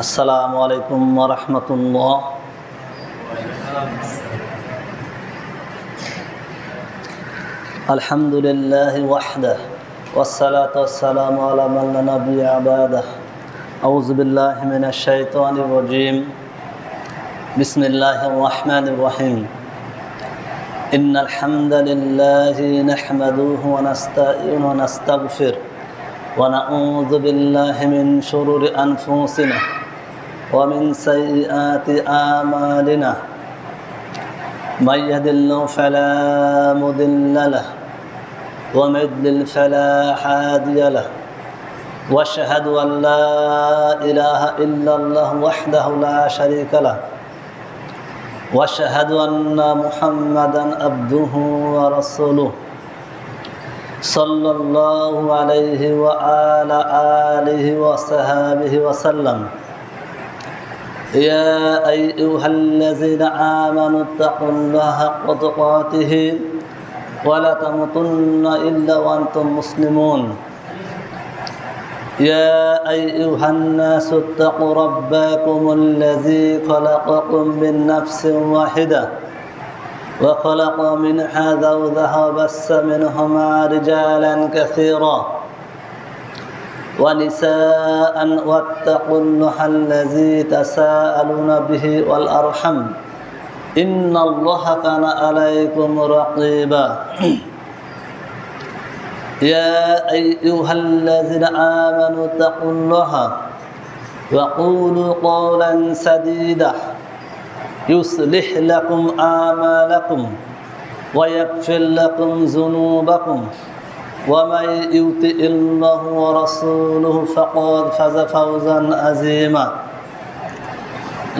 আসসালামু আলাইকুম ওয়া রাহমাতুল্লাহ। আলহামদুলিল্লাহি ওয়াহদাহু ওয়াসসালাতু ওয়াসসালামু আলা মান লা নাবিয়্যা বা'দাহু। আউযু বিল্লাহি মিনাশ শাইতানির রাজীম। বিসমিল্লাহির রাহমানির রাহিম। ইন্নাল হামদালিল্লাহি নাহমাদুহু ওয়া নাস্তাঈনুহু ওয়া নাস্তাগফিরুহু ওয়া না'উযু বিল্লাহি মিন শুরুরি আনফুসিনা ومن سيئات أعمالنا من يهد الله فلا مضل له ومن يضلل فلا هادي له وأشهد أن لا إله إلا الله وحده لا شريك له وأشهد أن محمدا عبده ورسوله صلى الله عليه وعلى آله وصحبه وسلم. يا أيها الذين آمنوا اتقوا الله حق تقاته ولا تموتن إلا وأنتم مسلمون. يا أيها الناس اتقوا ربكم الذي خلقكم من نفس واحدة وخلق منها زوجها وبث منهما رجالا كثيرا ونساء واتقوا الله الذي تساءلون به والأرحم إن الله كان عليكم رقيبا. يا أيها الذين آمنوا اتقوا الله وقولوا قولا سديدا يصلح لكم أعمالكم ويغفر لكم ذنوبكم ومن يطع الله ورسوله فقد فاز فوزا عظيما.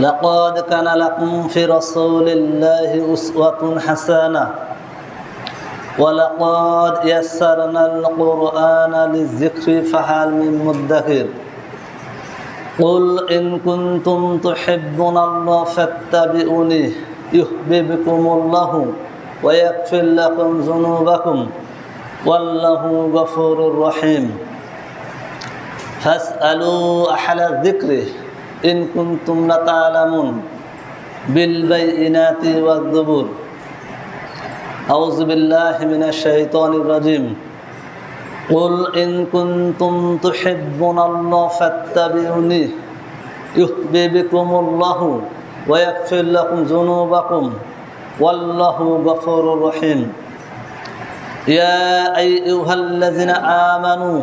لقد كان لكم في رسول الله أسوة حسنة ولقد يسرنا القرآن للذكر فهل من مدكر. قل إن كنتم تحبون الله فاتبعوني يحببكم الله ويغفر لكم ذنوبكم والله غفور رحيم. فاسألوا أهل الذكر إن كنتم لا تعلمون بالبينات والزبور. أعوذ بالله من الشيطان الرجيم. قل إن كنتم تحبون الله فاتبعوني يحببكم الله ويغفر لكم ذنوبكم والله غفور رحيم. يا أيها الذين آمنوا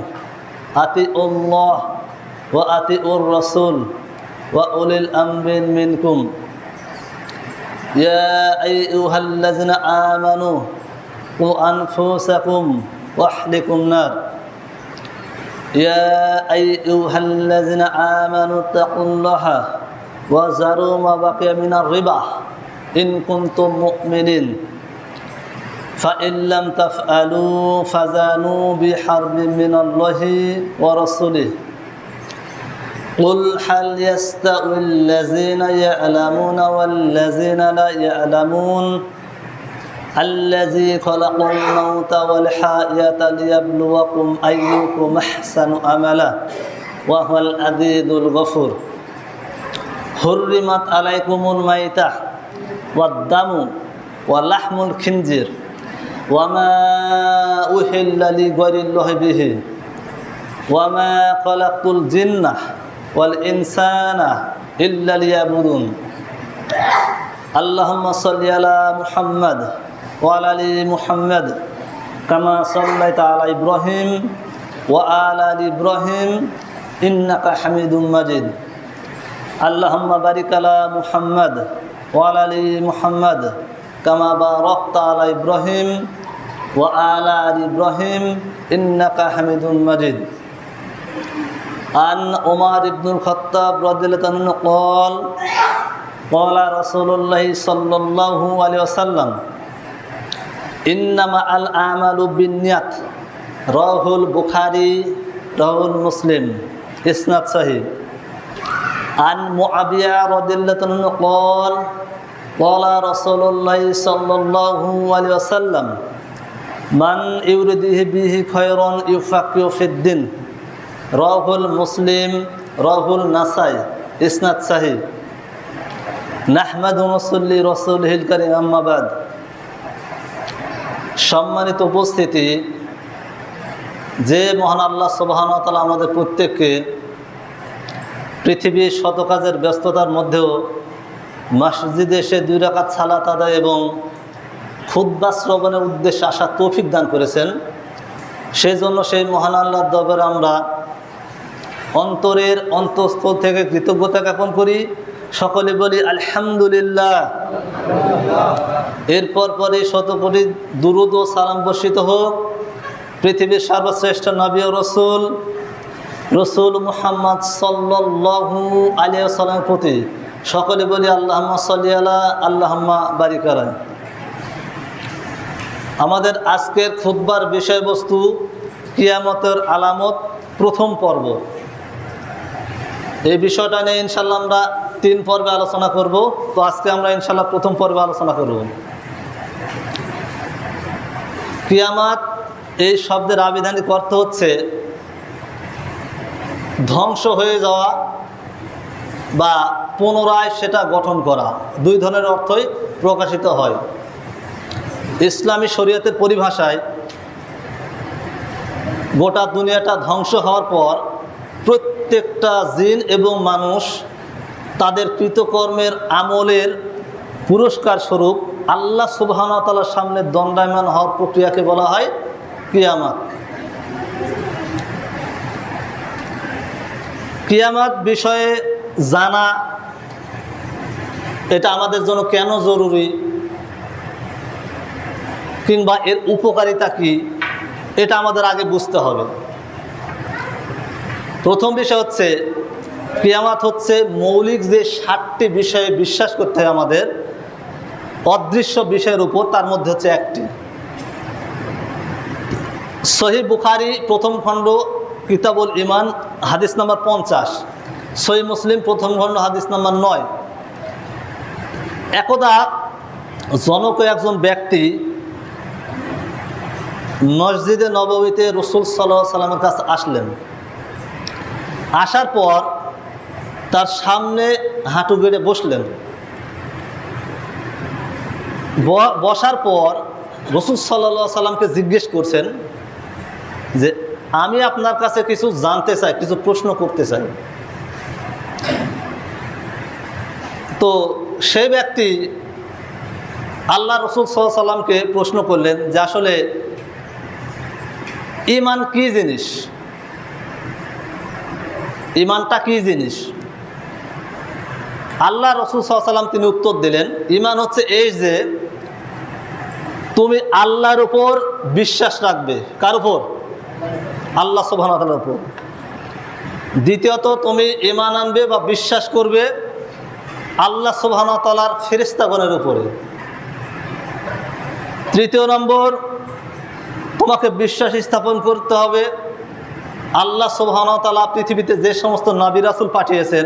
أطيعوا الله وأطيعوا الرسول وأولي الأمر منكم. يا أيها الذين آمنوا قوا أنفسكم وأهلكم نار. يا أيها الذين آمنوا اتقوا الله وذروا ما بقي من الربا إن كنتم مؤمنين فإن لم تفعلوا فزانوا بحرب من الله ورسوله. قل هل يستوي الذين يعلمون والذين لا يعلمون الذي خلق الموت والحياة ليبلوكم أيكم أحسن عملا وهو العزيز الغفور. حرمت عليكم الميتة والدم ولحم الخنزير وما أحل لغير الله به وما خلقت الجن والإنسان إلا ليعبدون. اللهم صل على محمد وعلى آل محمد كما صليت على إبراهيم وعلى آل إبراهيم إنك حميد مجيد. اللهم بارك على محمد وعلى آل محمد كما باركت على إبراهيم وعلى آل إبراهيم إنك حميد مجيد. عن عمر بن الخطاب رضي الله عنه قال قال رسول الله صلى الله عليه وسلم إنما الأعمال بالنيات. رواه البخاري رواه مسلم إسناد صحيح. عن معاوية رضي الله عنه قال قال رسول الله صلى الله عليه وسلم মান ইউরিদিহি বিহি খায়রান ইউফাক্কিহু ফিদ্দিন, রাহুল মুসলিম, রাহুল নাসাই, ইসনাদ সাহিহ। নাহমাদু নসল্লি রাসূলিল কারীম, আম্মা বাদ। সম্মানিত উপস্থিতি, যে মহান আল্লাহ সুবহানাহু ওয়া তাআলা আমাদের প্রত্যেককে পৃথিবীর শত কাজের ব্যস্ততার মধ্যেও মসজিদে এসে 2 রাকাত সালাত আদায় এবং খুতবা শ্রবণের উদ্দেশ্যে আসার তৌফিক দান করেছেন, সেই জন্য সেই মহান আল্লাহর দরবারে আমরা অন্তরের অন্তঃস্থল থেকে কৃতজ্ঞতা জ্ঞাপন করি। সকলে বলি আলহামদুলিল্লাহ। এরপর পরে শতকোটি দুরূদ ও সালাম বর্ষিত হোক পৃথিবীর সর্বশ্রেষ্ঠ নবী ও রসুল মুহাম্মদ সাল্লাল্লাহু আলাইহি ওয়াসাল্লামের প্রতি। সকলে বলি আল্লাহুম্মা সাল্লি আলা, আল্লাহুম্মা বারিক আলা। আমাদের আজকের খুতবার বিষয়বস্তু কিয়ামতের আলামত, প্রথম পর্ব। এই বিষয়টা নিয়ে ইনশাল্লাহ আমরা 3 পর্বে আলোচনা করব। তো আজকে আমরা ইনশাল্লাহ প্রথম পর্বে আলোচনা করব। কিয়ামত এই শব্দের আবিধানিক অর্থ হচ্ছে ধ্বংস হয়ে যাওয়া বা পুনরায় সেটা গঠন করা। 2 ধরনের অর্থই প্রকাশিত হয়। ইসলামী শরীয়তের পরিভাষায় গোটা দুনিয়াটা ধ্বংস হওয়ার পর প্রত্যেকটা জিন এবং মানুষ তাদের কৃতকর্মের আমলের পুরস্কার স্বরূপ আল্লাহ সুবহানাহু ওয়া তাআলার সামনে দণ্ডায়মান হওয়ার প্রক্রিয়াকে বলা হয় কিয়ামত। কিয়ামত বিষয়ে জানা, এটা আমাদের জন্য কেন জরুরি, কিংবা এর উপকারিতা কি, এটা আমাদের আগে বুঝতে হবে। প্রথম বিষয় হচ্ছে কিয়ামত হচ্ছে মৌলিক যে 7টি বিষয়ে বিশ্বাস করতে হয় আমাদের অদৃশ্য বিষয়ের উপর, তার মধ্যে হচ্ছে একটি। সহিহ বুখারী প্রথম খণ্ড কিতাবুল ঈমান হাদিস নাম্বার 50, সহিহ মুসলিম প্রথম খণ্ড হাদিস নাম্বার 9। একদা জনক একজন ব্যক্তি মসজিদে নববীতে রাসূল সাল্লাল্লাহু আলাইহি সাল্লামের কাছে আসলেন। আসার পর তার সামনে হাঁটু গেড়ে বসলেন। বসার পর রাসূল সাল্লাল্লাহু আলাইহি সাল্লামকে জিজ্ঞেস করছেন যে আমি আপনার কাছে কিছু জানতে চাই, কিছু প্রশ্ন করতে চাই। তো সেই ব্যক্তি আল্লাহ রাসূল সাল্লাল্লাহু আলাইহি সাল্লামকে প্রশ্ন করলেন যে আসলে ঈমান কি জিনিস, ঈমানটা কি জিনিস। আল্লাহ রাসূল সাল্লাল্লাহু আলাইহি সাল্লাম তিনি উত্তর দিলেন, ঈমান হচ্ছে এই যে তুমি আল্লাহর উপর বিশ্বাস রাখবে। কার উপর? আল্লাহ সুবহানাহু ওয়া তাআলার উপর। দ্বিতীয়ত তুমি ঈমান আনবে বা বিশ্বাস করবে আল্লাহ সুবহানাহু ওয়া তাআলার ফেরেশতাগণের উপরে। তৃতীয় নম্বর, তোমাকে বিশ্বাস স্থাপন করতে হবে আল্লাহ সুবহানাহু ওয়া তাআলা পৃথিবীতে যে সমস্ত নবী রাসূল পাঠিয়েছেন,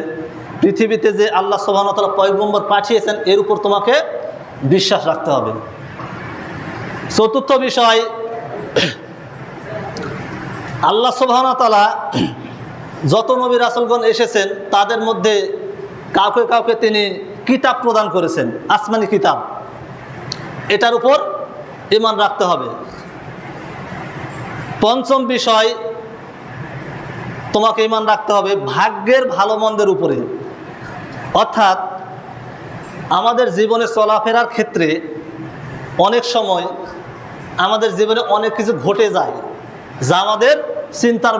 পৃথিবীতে যে আল্লাহ সুবহানাহু ওয়া তাআলা পয়গম্বর পাঠিয়েছেন, এর উপর তোমাকে বিশ্বাস রাখতে হবে। চতুর্থ বিষয়, আল্লাহ সুবহানাহু ওয়া তাআলা যত নবী রাসূলগণ এসেছেন তাদের মধ্যে কাউকে কাউকে তিনি কিতাব প্রদান করেছেন, আসমানি কিতাব। এটার উপর ঈমান রাখতে হবে। পঞ্চম বিষয়, তোমাকে ঈমান রাখতে হবে ভাগ্যের ভালো মন্দের উপরে। অর্থাৎ আমাদের জীবনে চলাফেরার ক্ষেত্রে অনেক সময় আমাদের জীবনে অনেক কিছু ঘটে যায় যা আমাদের চিন্তার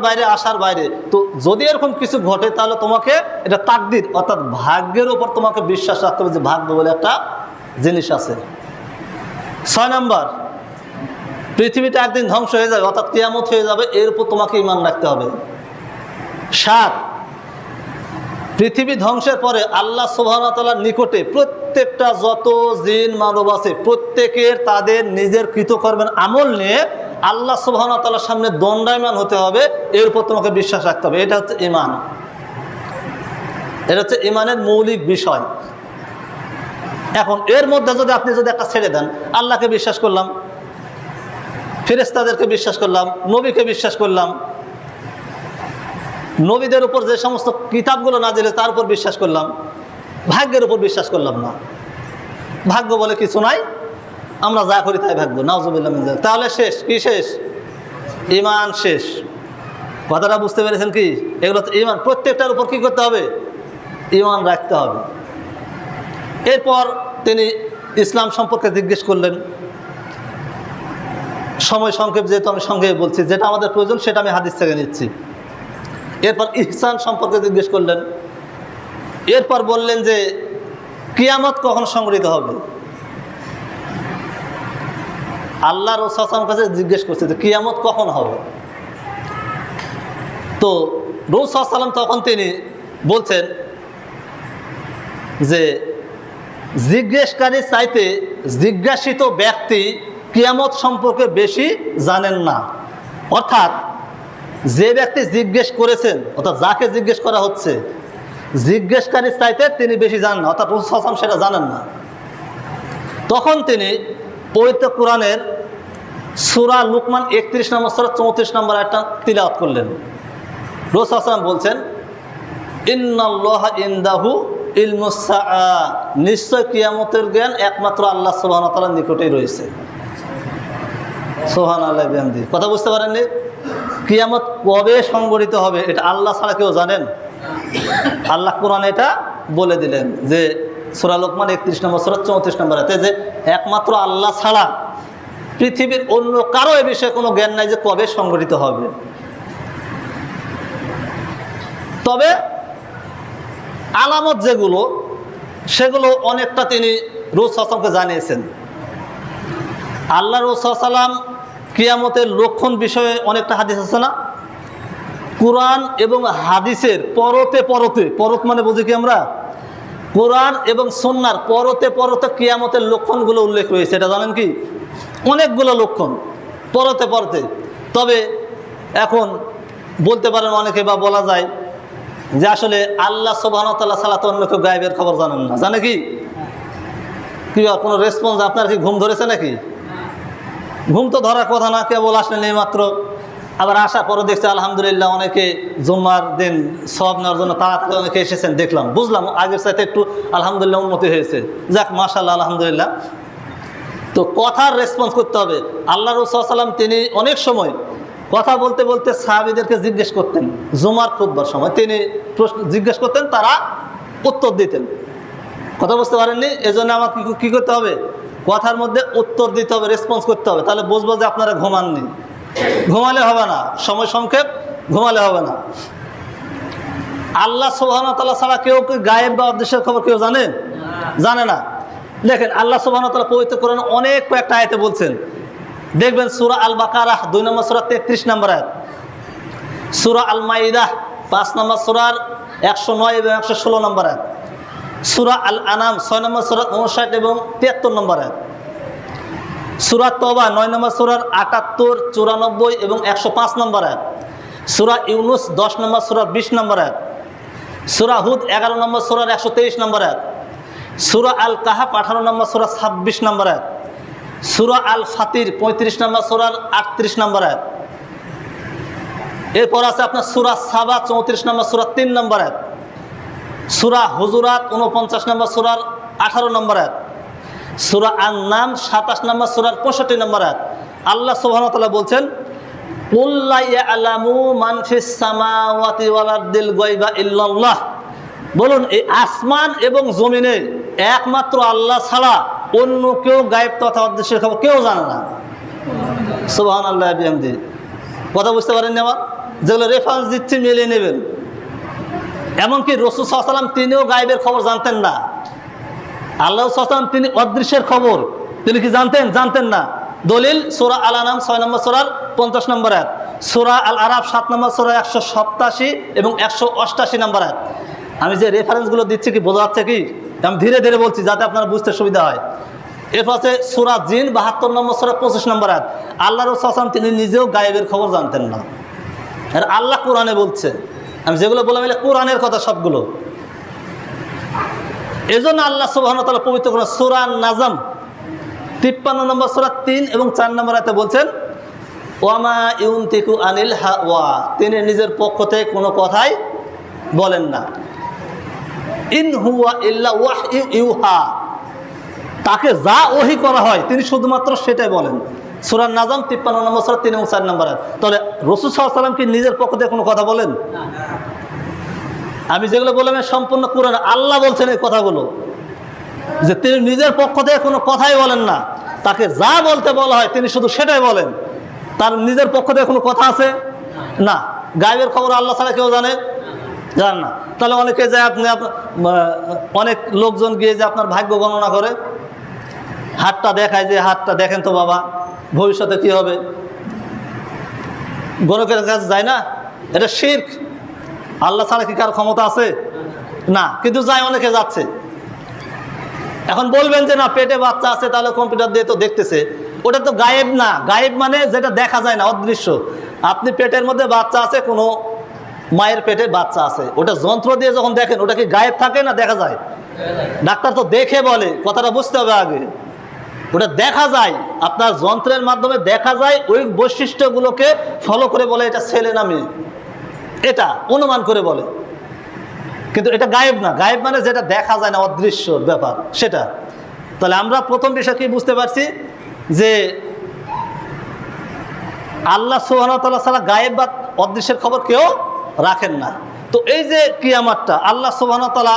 বাইরে, আসার বাইরে। তো যদি এরকম কিছু ঘটে তাহলে তোমাকে এটা তাকদীর অর্থাৎ ভাগ্যের উপর তোমাকে বিশ্বাস রাখতে হবে যে ভাগ্য বলে একটা জিনিস আছে। 6 নম্বর, পৃথিবীটা একদিন ধ্বংস হয়ে যাবে অর্থাৎ কিয়ামত হয়ে যাবে, এর উপর তোমাকে ঈমান রাখতে হবে। 7, পৃথিবী ধ্বংসের পরে আল্লাহ সুবহানাহু ওয়া তাআলার নিকটে প্রত্যেকটা যত জিন মানব আছে প্রত্যেকের তাদের নিজের কৃতকর্মের আমল নিয়ে আল্লাহ সুবহানাহু ওয়া তাআলার সামনে দণ্ডায়মান হতে হবে, এর উপর তোমাকে বিশ্বাস রাখতে হবে। এটা হচ্ছে ঈমান। এটা হচ্ছে ঈমানের মৌলিক বিষয়। এখন এর মধ্যে যদি আপনি যদি একটা ছেড়ে দেন, আল্লাহকে বিশ্বাস করলাম, ফেরেশতাদেরকে বিশ্বাস করলাম, নবীকে বিশ্বাস করলাম, নবীদের উপর যে সমস্ত কিতাবগুলো নাজিল হয়েছে তার উপর বিশ্বাস করলাম, ভাগ্যের উপর বিশ্বাস করলাম না, ভাগ্য বলে কিছু নাই, আমরা যা করি তাই ভাগ্য, নাউজুবিল্লাহ মিন যালিক, তাহলে শেষ। কি শেষ? ঈমান শেষ। কথাটা বুঝতে পেরেছেন কি? এগুলো তো ঈমান, প্রত্যেকটার উপর কি করতে হবে? ঈমান রাখতে হবে। এরপর তিনি ইসলাম সম্পর্কে জিজ্ঞেস করলেন। সময় সংক্ষেপ যেহেতু আমি সংক্ষেপে বলছি, যেটা আমাদের প্রয়োজন সেটা আমি হাদিস থেকে নিচ্ছি। এরপর ইহসান সম্পর্কে জিজ্ঞেস করলেন। এরপর বললেন যে কিয়ামত কখন সংঘটিত হবে। আল্লাহ রাসূল সাল্লাল্লাহু আলাইহি ওয়াসাল্লামের কাছে জিজ্ঞেস করছে যে কিয়ামত কখন হবে। তো রাসূল সাল্লাল্লাহু আলাইহি ওয়াসাল্লাম তখন তিনি বলছেন যে জিজ্ঞেসকারী চাইতে জিজ্ঞাসিত ব্যক্তি কিয়ামত সম্পর্কে বেশি জানেন না। অর্থাৎ যে ব্যক্তি জিজ্ঞেস করেছেন, অর্থাৎ যাকে জিজ্ঞেস করা হচ্ছে, জিজ্ঞেসকারী চাইতে তিনি বেশি জানেন না, অর্থাৎ রাসূল সাল্লাল্লাহু আলাইহি ওয়াসাল্লাম সেটা জানেন না। তখন তিনি পবিত্র কোরআনের সূরা লুকমান 31 নম্বর সূরা 34 নম্বর আয়াতটা তিলাওয়াত করলেন। রাসূল সাল্লাল্লাহু আলাইহি ওয়াসাল্লাম বলছেন, ইন্নাল্লাহা ইনদাহু ইলমুস সাআ, নিশ্চয় কিয়ামতের জ্ঞান একমাত্র আল্লাহ সুবহানাহু ওয়া তাআলার নিকটেই রয়েছে। সুবহানাল্লাহ বিহামদি। কথা বুঝতে পারেননি? কিয়ামত কবে সংঘটিত হবে এটা আল্লাহ ছাড়া কেউ জানেন? আল্লাহ কোরআনে এটা বলে দিলেন যে সূরা লুকমান 31 নম্বর সূরা 34 নম্বর আয়াতে, যে একমাত্র আল্লাহ ছাড়া পৃথিবীর অন্য কারো এ বিষয়ে কোনো জ্ঞান নাই যে কবে সংঘটিত হবে। তবে আলামত যেগুলো, সেগুলো অনেকটা তিনি রাসূল সাল্লাল্লাহু আলাইহি ওয়াসাল্লামকে জানিয়েছেন। আল্লাহ রাসূল সাল্লাল্লাহু আলাইহি ওয়াসাল্লাম কিয়ামতের লক্ষণ বিষয়ে অনেকটা হাদিস আছে না? কোরআন এবং হাদিসের পরতে পরতে, পরত মানে বুঝি কি আমরা? কোরআন এবং সুন্নাহর পরতে পরতে কিয়ামতের লক্ষণগুলো উল্লেখ রয়েছে। এটা জানেন কি? অনেকগুলো লক্ষণ পরতে পরতে। তবে এখন বলতে পারেন অনেকে, বা বলা যায় যে আসলে আল্লাহ সুবহানাহু ওয়া তাআলা ছাড়া তো অন্য কেউ গায়েবের খবর জানেন না। জানে কি? কি কোনো রেসপন্স? আপনার কি ঘুম ধরেছে নাকি? ঘুম তো ধরার কথা না, কেবল আসলেন এই মাত্র, আবার আসার পরে দেখছি আলহামদুলিল্লাহ অনেকে জুম্মার দিন সওয়াব নেওয়ার জন্য তাড়াতাড়ি অনেকে এসেছেন, দেখলাম, বুঝলাম আগের সাথে একটু আলহামদুলিল্লাহ উন্নতি হয়েছে। যাক, মাশাআল্লাহ, আলহামদুলিল্লাহ। তো কথার রেসপন্স করতে হবে। আল্লাহ রাসূল সাল্লাল্লাহু আলাইহি ওয়াসাল্লাম তিনি অনেক সময় কথা বলতে বলতে সাহাবীদেরকে জিজ্ঞেস করতেন। জুমার খুতবার সময় তিনি প্রশ্ন জিজ্ঞেস করতেন, তারা উত্তর দিতেন। কথা বুঝতে পারেননি? এজন্য আমার কী করতে হবে? কথার মধ্যে উত্তর দিতে হবে, রেসপন্স করতে হবে। তাহলে বুঝবো যে আপনারা ঘুমাননি। ঘুমালে হবে না, সময় সংক্ষেপ, ঘুমালে হবে না। আল্লাহ সুবহানাহু ওয়া তাআলা ছাড়া কেউ কি গায়েব বা অদৃশ্যের খবর কেউ জানে? জানে না। দেখেন আল্লাহ সুবহানাহু ওয়া তাআলা পবিত্র কোরআনে অনেক কয়েকটা আয়াতে বলছেন। দেখবেন সূরা আল বাকারাহ 2 নম্বর সূরা 33 নম্বর আয়াত, সূরা আল মাইদাহ 5 নম্বর সূরার 109 এবং 116 নম্বর আয়াত, সূরা আল আনাম 6 নম্বর সূরা 59 এবং 73 নম্বর আয়াত, সূরা তওবা 9 নম্বর সূরার 78, 94 এবং 105 নম্বর আয়াত, সূরা ইউনুস 10 নম্বর সূরার 20 নম্বর আয়াত, সূরা হুদ 11 নম্বর সূরার 123 নম্বর আয়াত, সূরা আল কাহাফ 18 নম্বর সূরার 26 নম্বর আয়াত, সূরা আল ফাতির 35 নম্বর সূরার 38 নম্বর আয়াত। এরপর আছে আপনার সূরা সাবা 34 নম্বর সূরার 3 নম্বর আয়াত, সূরা হুজুরাত 49 নম্বর সূরার 18 নম্বর আয়াত, সূরা আন-নাম 27 নম্বর সূরার 65 নম্বর আয়াত। আল্লাহ সুবহানাহু ওয়া তাআলা বলছেন, কুল লা ইয়ালামু মান ফিস সামাওয়াতি ওয়াল আরদিল গায়বা ইল্লাল্লাহ। বলুন, এই আসমান এবং জমিনে একমাত্র আল্লাহ ছাড়া অন্য কেউ গায়েব তথা অদৃশ্যের খবর কেউ জানে না। সুবহানাল্লাহ বিহামদি। কথা বুঝতে পারেননি আমার? যেগুলো রেফারেন্স দিচ্ছি মিলিয়ে নেবেন। এমনকি রাসূল সাল্লাল্লাহু আলাইহি ওয়াসাল্লাম তিনিও গায়েবের খবর জানতেন না। আল্লাহ সাল্লাল্লাহু আলাইহি ওয়াসাল্লাম তিনি অদৃশ্যের খবর তিনি কি জানতেন? জানতেন না। দলিল সূরা আল আনাম 6 নম্বর সূরার 50 নম্বর আয়াত, সূরা আল আরাফ 7 নম্বর সূরা 187 এবং 188 নম্বর আয়াত। আমি যে রেফারেন্সগুলো দিচ্ছি কি বোঝা যাচ্ছে কি? আমি ধীরে ধীরে বলছি যাতে আপনারা বুঝতে সুবিধা হয়। এরপর আছে সূরা জিন 72 নম্বর সূরা 25 নম্বর আয়াত। আল্লাহ রাসূল সাল্লাল্লাহু আলাইহি ওয়াসাল্লাম তিনি নিজেও গায়েবের খবর জানতেন না। আর আল্লাহ কোরআনে বলছে, আমি যেগুলো বললাম এগুলো কোরআনের কথা সবগুলো। এজন্য আল্লাহ সুবহানাহু ওয়া তাআলা পবিত্র কোরআন সূরা নাজম 53 নম্বর সূরা 3 এবং 4 নম্বর আয়াতে বলছেন, ওয়ামা ইউনতিকু আনিল হাওয়া, তিনি নিজের পক্ষ থেকে কোনো কথাই বলেন না। ইন হুয়া ইল্লা ওয়াহয়ু ইউহা, তাকে যা ওহী করা হয় তিনি শুধুমাত্র সেটাই বলেন। সূরা নাজম 53 নম্বর সূরা 3 এবং 4 নম্বর আয়াত। তাহলে রাসূল সাল্লাল্লাহু আলাইহি ওয়াসাল্লাম কি নিজের পক্ষ থেকে কোনো কথা বলেন? আমি যেগুলো বললাম সম্পূর্ণ কোরআন, আল্লাহ বলছেন এই কথাগুলো, যে তিনি নিজের পক্ষ থেকে কোনো কথাই বলেন না, তাকে যা বলতে বলা হয় তিনি শুধু সেটাই বলেন। তার নিজের পক্ষ থেকে কোনো কথা আছে না। গায়েবের খবর আল্লাহ ছাড়া কেউ জানে না। তাহলে অনেকে যায়, আপনি অনেক লোকজন গিয়ে যে আপনার ভাগ্য গণনা করে, হাতটা দেখায় যে হাতটা দেখেন তো বাবা ভবিষ্যতে কি হবে, গণকের কাছে যায় না, এটা শিরক। আল্লাহ ছাড়া কি কার ক্ষমতা আছে? না, কিন্তু যায়, অনেকে যাচ্ছে। এখন বলবেন যে না পেটে বাচ্চা আছে, তাহলে কম্পিউটার দিয়ে তো দেখতেছে, ওটা তো গায়েব না। গায়েব মানে যেটা দেখা যায় না, অদৃশ্য। আপনি পেটের মধ্যে বাচ্চা আছে, কোনো মায়ের পেটে বাচ্চা আছে, ওটা যন্ত্র দিয়ে যখন দেখেন ওটা কি গায়েব থাকে না দেখা যায়? ডাক্তার তো দেখে বলে, কথাটা বুঝতে হবে আগে। ওটা দেখা যায়, আপনার যন্ত্রের মাধ্যমে দেখা যায়, ওই বৈশিষ্ট্যগুলোকে ফলো করে বলে এটা ছেলে না মেয়ে, এটা অনুমান করে বলে। কিন্তু এটা গায়েব না। গায়েব মানে যেটা দেখা যায় না, অদৃশ্য ব্যাপার সেটা। তাহলে আমরা প্রথম বিষয় কি বুঝতে পারছি, যে আল্লাহ সুবহানাহু ওয়া তাআলা ছাড়া গায়েব বা অদৃশ্যের খবর কেউ রাখেন না। তো এই যে কিয়ামতটা আল্লাহ সুবহানাহু ওয়া তাআলা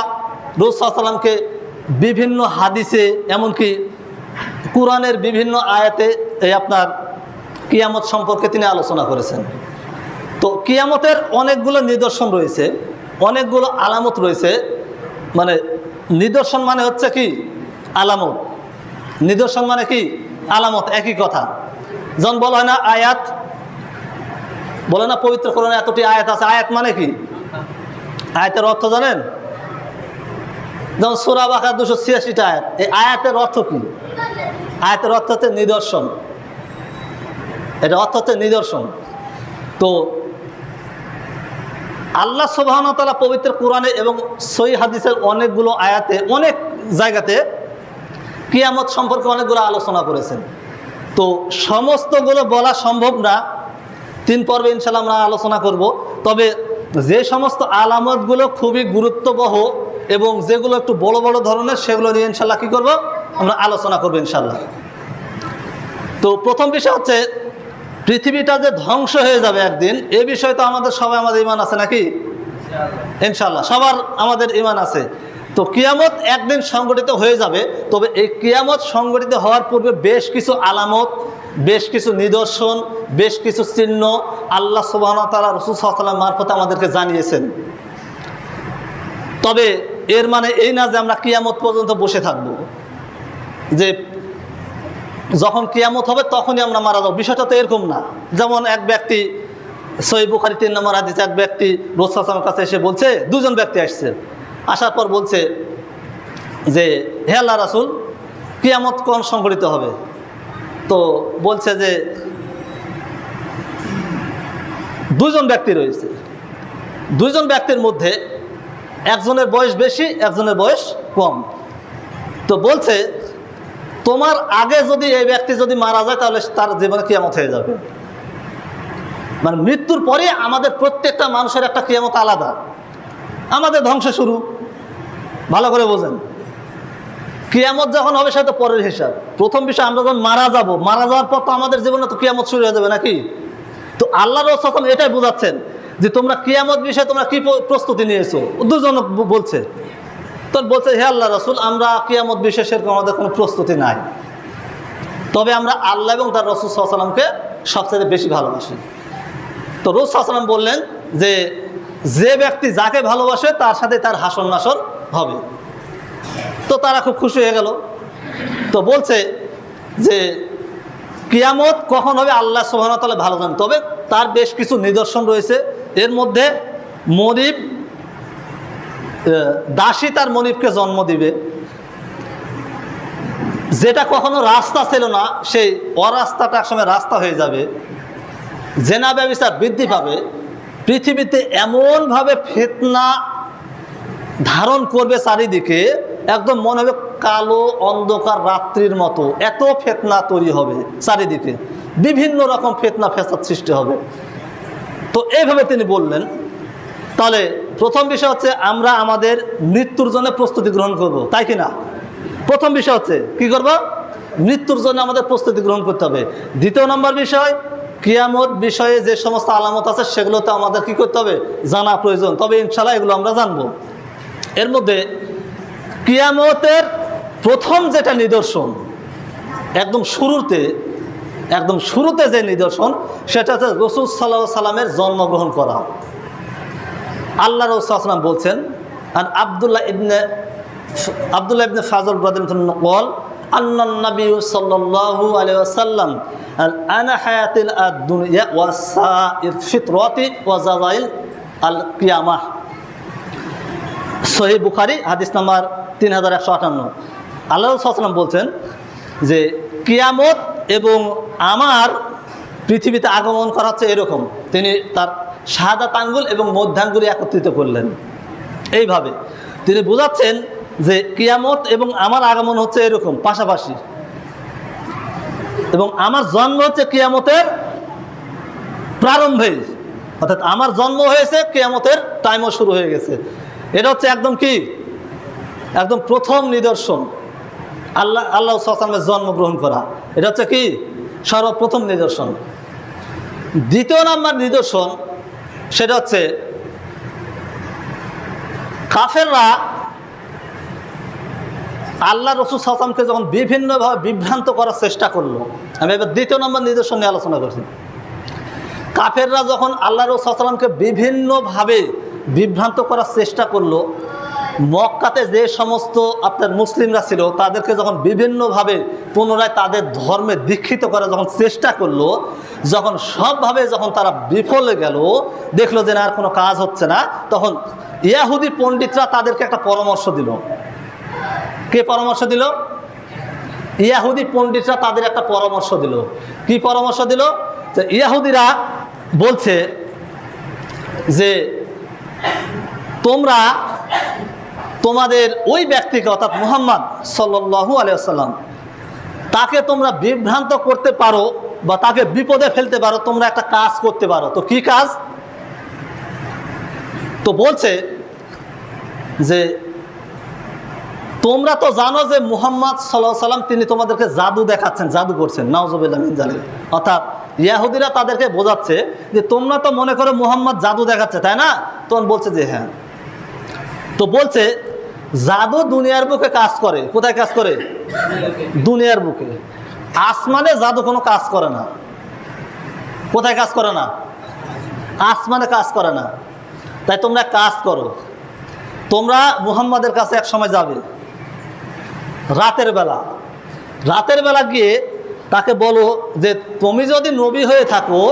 রাসূল সাল্লাল্লাহু আলাইহি ওয়াসাল্লামকে বিভিন্ন হাদিসে, এমনকি কোরআনের বিভিন্ন আয়াতে এই আপনার কিয়ামত সম্পর্কে তিনি আলোচনা করেছেন। তো কিয়ামতের অনেকগুলো নিদর্শন রয়েছে, অনেকগুলো আলামত রয়েছে। মানে নিদর্শন মানে হচ্ছে কি আলামত, নিদর্শন মানে কি আলামত, একই কথা। যখন বলা হয় না আয়াত, বলে না পবিত্র কোরআনে এতটি আয়াত আছে, আয়াত মানে কি? আয়াতের অর্থ জানেন? যেমন সূরা বাকারা 286টা আয়াত, এই আয়াতের অর্থ কি? আয়াতের অর্থ হচ্ছে নিদর্শন, এটা অর্থ হচ্ছে নিদর্শন। তো আল্লাহ সুবহানাহু ওয়া তাআলা পবিত্র কোরআনে এবং সহিহ হাদিসের অনেকগুলো আয়াতে, অনেক জায়গাতে কিয়ামত সম্পর্কে অনেকগুলো আলোচনা করেছেন। তো সমস্তগুলো বলা সম্ভব না, 3 পর্বে ইনশাআল্লাহ আমরা আলোচনা করব। তবে যে সমস্ত আলামতগুলো খুবই গুরুত্ববহ এবং যেগুলো একটু বড় বড় ধরনের, সেগুলো নিয়ে ইনশাআল্লাহ কী করব, আমরা আলোচনা করব ইনশাআল্লাহ। তো প্রথম বিষয় হচ্ছে পৃথিবীটা যে ধ্বংস হয়ে যাবে একদিন, এ বিষয়ে তো আমাদের সবাই, আমাদের ঈমান আছে নাকি? ইনশাআল্লাহ সবার আমাদের ঈমান আছে। তো কিয়ামত একদিন সংগঠিত হয়ে যাবে। তবে এই কিয়ামত সংগঠিত হওয়ার পূর্বে বেশ কিছু আলামত, বেশ কিছু নিদর্শন, বেশ কিছু চিহ্ন আল্লাহ সুবহানাহু ওয়া তাআলা রাসূল সাল্লাল্লাহু আলাইহি ওয়াসাল্লাম মারফতে আমাদেরকে জানিয়েছেন। তবে এর মানে এই না যে আমরা কিয়ামত পর্যন্ত বসে থাকব, যে যখন কিয়ামত হবে তখনই আমরা মারা যাব, বিষয়টা তো এরকম না। যেমন এক ব্যক্তি, সহিহ বুখারী 3 নম্বর হাদিসে এক ব্যক্তি রাসূল সাল্লাল্লাহু আলাইহি ওয়াসাল্লামের কাছে এসে বলছে, দুজন ব্যক্তি আসছে, আসার পর বলছে যে হে আল্লাহ রাসূল, কিয়ামত কোন সংঘটিত হবে? তো বলছে যে দুজন ব্যক্তি রয়েছে, দুজন ব্যক্তির মধ্যে একজনের বয়স বেশি, একজনের বয়স কম। তো বলছে তোমার আগে যদি এই ব্যক্তি যদি মারা যায় তাহলে তার জীবনে কিয়ামত হয়ে যাবে। মানে মৃত্যুর পরে আমাদের প্রত্যেকটা মানুষের একটা কিয়ামত আলাদা, আমাদের ধ্বংস শুরু। ভালো করে বোঝেন, কিয়ামত যখন হবে সেটা তো পরের হিসাব। প্রথম বিষয় আমরা যখন মারা যাব, মারা যাওয়ার পর তো আমাদের জীবনে তো কিয়ামত শুরু হয়ে যাবে নাকি? তো আল্লাহ রাসূল এটাই বোঝাচ্ছেন যে তোমরা কিয়ামত বিষয়ে তোমরা কি প্রস্তুতি নিয়েছো। দুজন বলছে, তো বলছে হে আল্লাহ রাসূল, আমরা কিয়ামত বিষয়ে সেরকম আমাদের কোনো প্রস্তুতি নাই, তবে আমরা আল্লাহ এবং তার রাসূল সাল্লাল্লাহু আলাইহি ওয়াসাল্লামকে সবচেয়ে বেশি ভালোবাসি। তো রাসূল সাল্লাল্লাহু আলাইহি ওয়াসাল্লাম বললেন যে ব্যক্তি যাকে ভালোবাসে তার সাথে তার হাসর নাসর হবে। তো তারা খুব খুশি হয়ে গেল। তো বলছে যে কিয়ামত কখন হবে আল্লাহ সুবহানাহু ওয়া তাআলা ভালো জানেন, তবে তার বেশ কিছু নিদর্শন রয়েছে। এর মধ্যে মনিব, দাসী তার মনিবকে জন্ম দিবে, যেটা কখনো রাস্তা ছিল না সেই অরাস্তাটা একসময় রাস্তা হয়ে যাবে। জেনা ব্যভিচার বৃদ্ধি পাবে, পৃথিবীতে এমনভাবে ফিতনা ধারণ করবে চারিদিকে একদম মনে হবে কালো অন্ধকার রাত্রির মতো, এত ফিতনা তৈরি হবে চারিদিকে, বিভিন্ন রকম ফিতনা ফেসাদ সৃষ্টি হবে। তো এইভাবে তিনি বললেন। তাহলে প্রথম বিষয় হচ্ছে আমরা আমাদের মৃত্যুর জন্য প্রস্তুতি গ্রহণ করব, তাই কি না? প্রথম বিষয় হচ্ছে কি করব? মৃত্যুর জন্য আমাদের প্রস্তুতি গ্রহণ করতে হবে। দ্বিতীয় নম্বর বিষয়, কিয়ামত বিষয়ে যে সমস্ত আলামত আছে সেগুলোতে আমাদের কি করতে হবে? জানা প্রয়োজন। তবে ইনশাআল্লাহ এগুলো আমরা জানবো। এর মধ্যে কিয়ামতের প্রথম যেটা নিদর্শন, একদম শুরুতে যে নিদর্শন, সেটা হচ্ছে রাসূল সাল্লাল্লাহু আলাইহি সাল্লামের জন্মগ্রহণ করা। আল্লাহ রাসূল সাল্লাল্লাহু আলাইহি ওয়াসাল্লাম বলছেন, আর আব্দুল্লাহ ইবনে ফাজল রাদিয়াল্লাহু আনহু বলেন, আন্নান নবী সাল্লাল্লাহু আলাইহি ওয়াসাল্লাম আনা হায়াতিল দুনিয়া ওয়াস সাইর ফিতরাতি ওয়া জাযাইল আল কিয়ামাহ। সহিহ বুখারী হাদিস নাম্বার 3158। আল্লাহ রাসূল সাল্লাল্লাহু আলাইহি ওয়াসাল্লাম বলছেন যে কিয়ামত এবং আমার পৃথিবীতে আগমন করা হচ্ছে এরকম। তিনি তার শাহাদাত আঙ্গুল এবং মধ্যাঙ্গুলি একত্রিত করলেন। এইভাবে তিনি বোঝাচ্ছেন যে কিয়ামত এবং আমার আগমন হচ্ছে এরকম পাশাপাশি, এবং আমার জন্ম হচ্ছে কিয়ামতের প্রারম্ভে, অর্থাৎ আমার জন্ম হয়েছে, কিয়ামতের টাইমও শুরু হয়ে গেছে। এটা হচ্ছে একদম কি, একদম প্রথম নিদর্শন আল্লাহ সাল্লাল্লাহু আলাইহি ওয়াসাল্লামের জন্মগ্রহণ করা। এটা হচ্ছে কি সর্বপ্রথম নিদর্শন। দ্বিতীয় নম্বর নিদর্শন, সেটা হচ্ছে কাফেররা আল্লাহ রাসূল সাল্লাল্লাহু আলাইহি ওয়াসাল্লামকে যখন বিভিন্নভাবে বিভ্রান্ত করার চেষ্টা করলো। আমি এবার দ্বিতীয় নম্বর নিদর্শন নিয়ে আলোচনা করছি। কাফেররা যখন আল্লাহ রাসূল সাল্লাল্লাহু আলাইহি ওয়াসাল্লামকে বিভিন্নভাবে বিভ্রান্ত করার চেষ্টা করলো, মক্কাতে যে সমস্ত আপনার মুসলিমরা ছিল তাদেরকে যখন বিভিন্নভাবে পুনরায় তাদের ধর্মে দীক্ষিত করার যখন চেষ্টা করলো, যখন সবভাবে যখন তারা বিফল গেল, দেখলো যে না আর কোনো কাজ হচ্ছে না, তখন ইহুদি পণ্ডিতরা তাদেরকে একটা পরামর্শ দিল। কে পরামর্শ দিল? ইহুদি পণ্ডিতরা তাদের একটা পরামর্শ দিল। কি পরামর্শ দিল? যে ইহুদিরা বলছে যে তোমরা তোমাদের ওই ব্যক্তিকে, অর্থাৎ মুহাম্মদ সাল্লাল্লাহু আলাইহি ওয়াসাল্লাম, তাকে তোমরা বিভ্রান্ত করতে পারো বা তাকে বিপদে ফেলতে পারো, তোমরা একটা কাজ করতে পারো। তো কি কাজ? তো বলছে যে তোমরা তো জানো যে মুহাম্মদ সাল্লাল্লাহু আলাইহি ওয়াসাল্লাম তিনি তোমাদেরকে জাদু দেখাচ্ছেন, জাদু করছেন, নাউজুবিল্লাহ মিন যালিক। অর্থাৎ ইহুদিরা তাদেরকে বোঝাচ্ছে যে তোমরা তো মনে করো মুহাম্মদ জাদু দেখাচ্ছে, তাই না? তখন বলছে যে হ্যাঁ। তো বলছে জাদু দুনিয়ার বুকে কাজ করে। কোথায় কাজ করে? দুনিয়ার বুকে। আসমানে জাদু কোনো কাজ করে না। কোথায় কাজ করে না? আসমানে কাজ করে না। তাই তোমরা কাজ করো, তোমরা মুহাম্মাদের কাছে এক সময় যাবে রাতের বেলা গিয়ে তাকে বলো যে তুমি যদি নবী হয়ে থাকো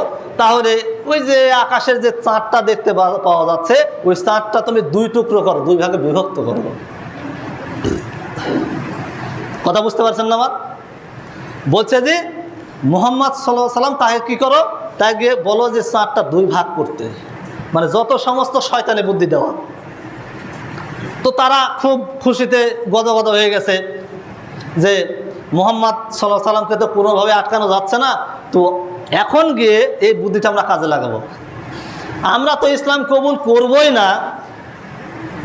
তাহলে ওই যে আকাশের যে চাঁদটা দেখতে পাওয়া যাচ্ছে, ওই চাঁদটা তুমি দুই টুকরো করো, দুই ভাগে বিভক্ত করো। কথা বুঝতে পারছেন না আমার? বলছে যে মুহাম্মদ সাল্লাল্লাহু আলাইহি ওয়াসাল্লাম তাকে কি করো, তাই গিয়ে বলো যে চাঁদটা দুই ভাগ করতে, মানে যত সমস্ত শয়তানি বুদ্ধি দেওয়া। তো তারা খুব খুশিতে গদগদ হয়ে গেছে যে মুহাম্মদ সাল্লাল্লাহু আলাইহি ওয়াসাল্লামকে তো কোনোভাবে আটকানো যাচ্ছে না, তো এখন গিয়ে এই বুদ্ধিটা আমরা কাজে লাগাবো। আমরা তো ইসলাম কবুল করবই না,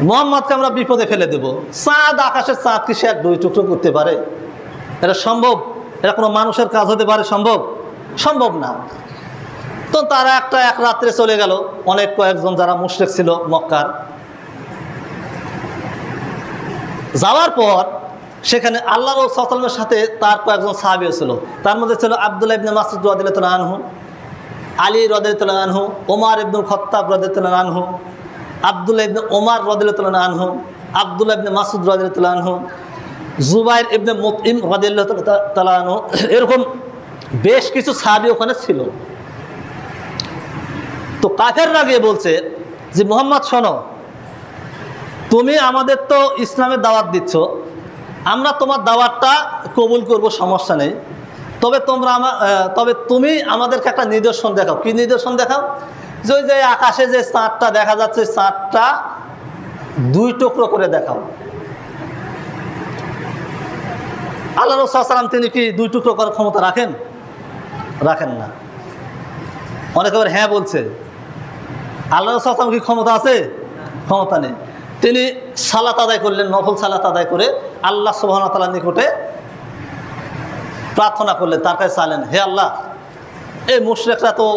মুহাম্মদকে আমরা বিপদে ফেলে দেব। চাঁদ, আকাশের চাঁদ কি সে এক দুই টুকরো করতে পারে? এটা সম্ভব? এটা কোনো মানুষের কাজ হতে পারে? সম্ভব না। তো তারা এক রাত্রে চলে গেল, কয়েকজন যারা মুশরিক ছিল মক্কার। যাওয়ার পর সেখানে আল্লাহ রাসূল সাল্লাল্লাহু আলাইহি ওয়াসাল্লামের সাথে তার কয়েকজন সাহাবী ছিল। তার মধ্যে ছিল আব্দুল্লাহ ইবনে মাসউদ রাদিয়াল্লাহু আনহু, আলী রাদিয়াল্লাহু আনহু, ওমর ইবনে খাত্তাব রাদিয়াল্লাহু আনহু, আব্দুল্লাহ ইবনে ওমর রাদিয়াল্লাহু আনহু, আব্দুল্লাহ ইবনে মাসউদ রাদিয়াল্লাহু আনহু, জুবাইর ইবনে মুতইম রাদিয়াল্লাহু তাআলা আনহু, এরকম বেশ কিছু সাহাবী ওখানে ছিল। তো কাফেররা গিয়ে বলছে যে মুহাম্মদ শোনো, তুমি আমাদের তো ইসলামের দাওয়াত দিচ্ছ, আমরা তোমার দাওয়াতটা কবুল করব, সমস্যা নেই, তবে তুমি আমাদেরকে একটা নিদর্শন দেখাও। কি নিদর্শন দেখাও? যে আকাশে যে চাঁদটা দেখা যাচ্ছে, চাঁদটা দুই টুকরো করে দেখাও। আল্লাহ রাসূল সাল্লাল্লাহু আলাইহি ওয়াসাল্লাম তিনি কি 2 টুকরো করার ক্ষমতা রাখেন? রাখেন না। অনেকে আবার হ্যাঁ বলছে। আল্লাহ রাসূল সাল্লাল্লাহু আলাইহি ওয়াসাল্লাম কি ক্ষমতা আছে? ক্ষমতা নেই। তিনি সালাত আদায় করলেন, নফল সালাত আদায় করে আল্লাহ সুবহানাহু ওয়া তাআলার নিকটে প্রার্থনা করলেন, তার কাছে চাইলেন, হে আল্লাহ, এই মুশরিকরা তো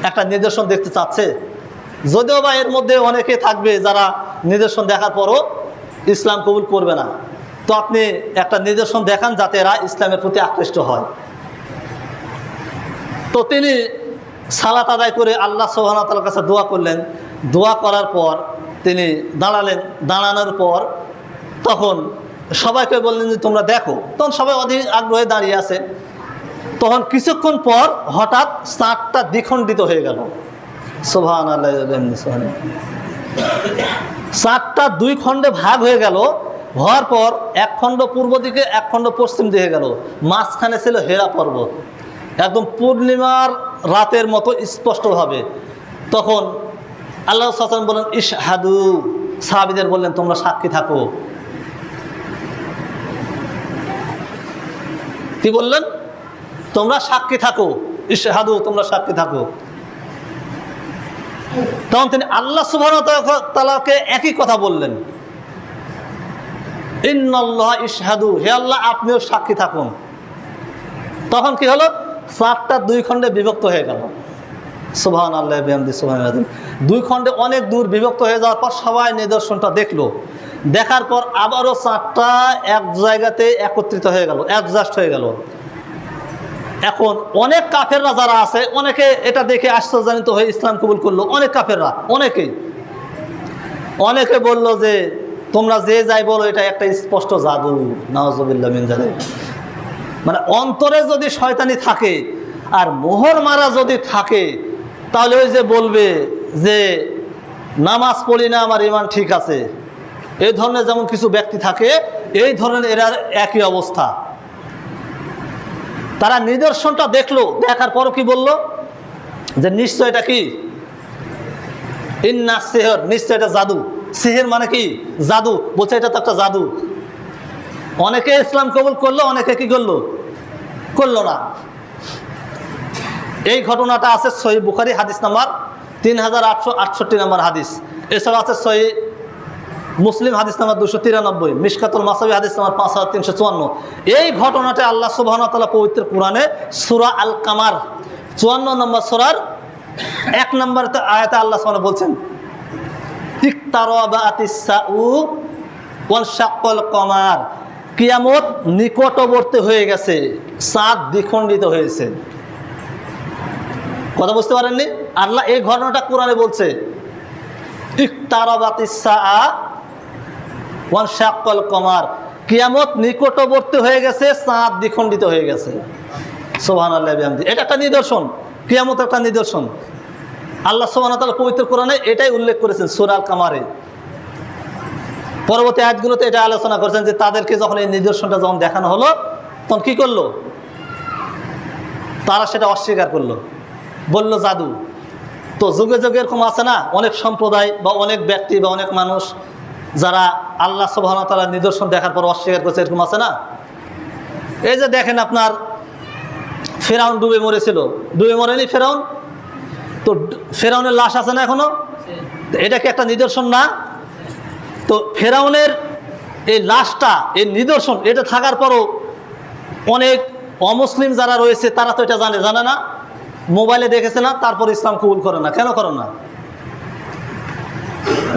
একটা নিদর্শন দেখতে চাচ্ছে, যদিও বা এর মধ্যে অনেকে থাকবে যারা নিদর্শন দেখার পরও ইসলাম কবুল করবে না, তো আপনি একটা নিদর্শন দেখান যাতে এরা ইসলামের প্রতি আকৃষ্ট হয়। তো তিনি সালাত আদায় করে আল্লাহ সুবহানাহু ওয়া তাআলার কাছে দোয়া করলেন। দোয়া করার পর তিনি দাঁড়ালেন। দাঁড়ানোর পর তখন সবাইকে বললেন যে তোমরা দেখো। তখন সবাই অধীর আগ্রহে দাঁড়িয়ে আছে। তখন কিছুক্ষণ পর হঠাৎ চাঁদটা দ্বিখণ্ডিত হয়ে গেল। সুবহানাল্লাহ। চাঁদটা 2 খণ্ডে ভাগ হয়ে গেল। হওয়ার পর এক খণ্ড পূর্ব দিকে, এক খণ্ড পশ্চিম দিকে গেল। মাঝখানে ছিল হেরা পর্বত, একদম পূর্ণিমার রাতের মতো স্পষ্টভাবে। তখন আল্লাহ সাল্লাল্লাহু আলাইহি ওয়াসাল্লাম বললেন, ইশহাদু, সাহাবীদের বললেন তোমরা সাক্ষী থাকো। কি বললেন? তোমরা সাক্ষী থাকো। ইশহাদু, তোমরা সাক্ষী থাকো। তখন তিনি আল্লাহ সুবহানাহু ওয়া তাআলাকে একই কথা বললেন, ইন্নাল্লাহ ইশহাদু, হে আল্লাহ আপনিও সাক্ষী থাকুন। তখন কি হলো? চাঁদটা 2 খণ্ডে বিভক্ত হয়ে গেল। সুবহানাল্লাহ বিহামদিহি সুবহানাল্লাহ। 2 খণ্ডে অনেক দূর বিভক্ত হয়ে যাওয়ার পর সবাই নিদর্শনটা দেখলো। দেখার পর আবারও চাঁদটা এক জায়গাতে একত্রিত হয়ে গেল, অ্যাডজাস্ট হয়ে গেল। এখন অনেক কাফেররা যারা আছে, অনেকে এটা দেখে আশ্চর্যান্বিত হয়ে ইসলাম কবুল করলো। অনেক কাফেররা, অনেকে বলল যে তোমরা যে যাই বলো এটা একটা স্পষ্ট জাদু। নাউজুবিল্লাহ মিন যালিক। মানে অন্তরে যদি শয়তানি থাকে আর মোহর মারা যদি থাকে, তাহলে ওই যে বলবে যে নামাজ পড়ি না, আমার ঈমান ঠিক আছে, এই ধরনের যেমন কিছু ব্যক্তি থাকে, এই ধরনের এরা একই অবস্থা। তারা নিদর্শনটা দেখলো, দেখার পরও কি বলল? যে নিশ্চয় এটা কি? ইন্না সিহর, নিশ্চয় এটা জাদু। সিহর মানে কি? জাদু। বলছে এটা তো একটা জাদু। অনেকে ইসলাম কবুল করলো, অনেকে কি করলো? করলো না। এই ঘটনাটা আছে সহিহ বুখারী হাদিস নাম্বার 3868 নম্বর হাদিস। এছাড়া আছে সহিহ মুসলিম হাদিস নাম্বার 293, মিশকাতুল মাসাবি হাদিস নাম্বার 5354। এই ঘটনাটা আল্লাহ সুবহানাহু ওয়া তাআলা পবিত্র কোরআনে সূরা আল কামার 54 নম্বর সূরার 1 নম্বর আয়াতে আল্লাহ সুবহানাহু বলছেন, ইকতারাবাতিস সাউ ওয়ানশাক্কাল কমার, কিয়ামত নিকটবর্তী হয়ে গেছে, চাঁদ দ্বিখণ্ডিত হয়েছে। কথা বুঝতে পারেননি? আল্লাহ এই ঘটনাটা কোরআনে বলছে, ইকতারাবাতিস সাআ ওয়ানশাক্কাল কমার, কিয়ামত নিকটবর্তী হয়ে গেছে, চাঁদ দ্বিখণ্ডিত হয়ে গেছে। সুবহানাল্লাহ বিহামদিহি। এটা একটা নিদর্শন, কিয়ামত একটা নিদর্শন। আল্লাহ সুবহানাহু ওয়া তাআলা পবিত্র কোরআনে এটাই উল্লেখ করেছেন সূরা আল কামারে। পরবর্তী আয়াতগুলোতে এটা আলোচনা করেছেন যে তাদেরকে যখন এই নিদর্শনটা যখন দেখানো হলো, তখন কি করলো? তারা সেটা অস্বীকার করলো, বলল জাদু। তো যুগে যুগে এরকম আছে না, অনেক সম্প্রদায় বা অনেক ব্যক্তি বা অনেক মানুষ যারা আল্লাহ সুবহানাহু ওয়া তাআলার নিদর্শন দেখার পর অস্বীকার করছে, এরকম আছে না? এই যে দেখেন আপনার ফেরাউন ডুবে মরেছিল, ডুবে মরেনি ফেরাউন? তো ফেরাউনের লাশ আছে না এখনো? এটা কি একটা নিদর্শন না? তো ফেরাউনের এই লাশটা, এই নিদর্শন, এটা থাকার পরও অনেক অমুসলিম যারা রয়েছে তারা তো এটা জানে না, মোবাইলে দেখেছে না, তারপর ইসলাম কবুল করে না। কেন করে না?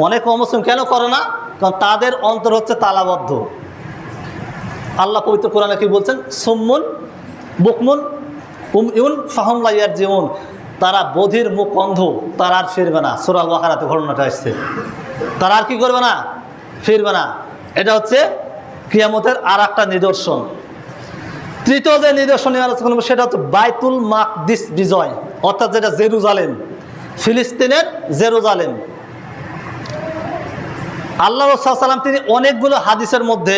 অনেক অমুসলিম কেন করে না? কারণ তাদের অন্তর হচ্ছে তালাবদ্ধ। আল্লাহ পবিত্র কোরআনে কি বলছেন? সুম্মুন বুকমুন উমইউন ফাহুম লা ইয়ারজিউন, তারা বধির, মুখ অন্ধ, তারা আর ফিরবে না। সূরা আল বাকারাতে ঘটনাটা আসছে। তারা আর কি করবে না? ফিরবে না। এটা হচ্ছে কিয়ামতের আর একটা নিদর্শন। তৃতীয় যে নিদর্শন নিয়ে আলোচনা করব সেটা হচ্ছে বাইতুল মাকদিস বিজয়, অর্থাৎ যেটা জেরুজালেম, ফিলিস্তিনের জেরুজালেম। আল্লাহ রাসূল সাল্লাল্লাহু আলাইহি ওয়াসাল্লাম তিনি অনেকগুলো হাদিসের মধ্যে,